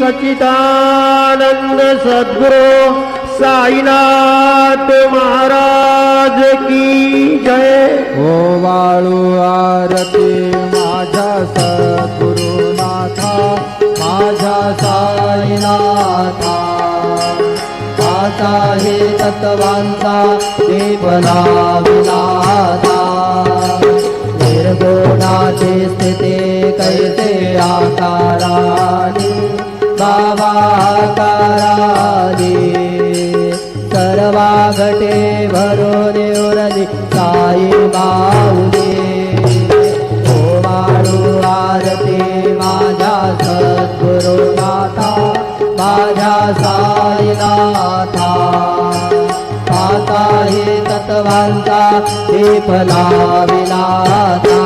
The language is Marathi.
सच्चिदानंद सद्गुरु साईनाथ महाराज की जय। ओ वाळू आरती माझ्या सद्गुरुनाथा, माझ्या साईनाथा। आता हे तत्वांचा देवला विनाथा, निर्गुणाची स्थिती कैसे आकारानी बाबाकारानी। सर्वा घटे भरून उरली साई माऊली। ओ वाळू आरती माझ्या सद्गुरुनाथा, माझ्या साईनाथा। आता हे तत्वांचा विनाथा।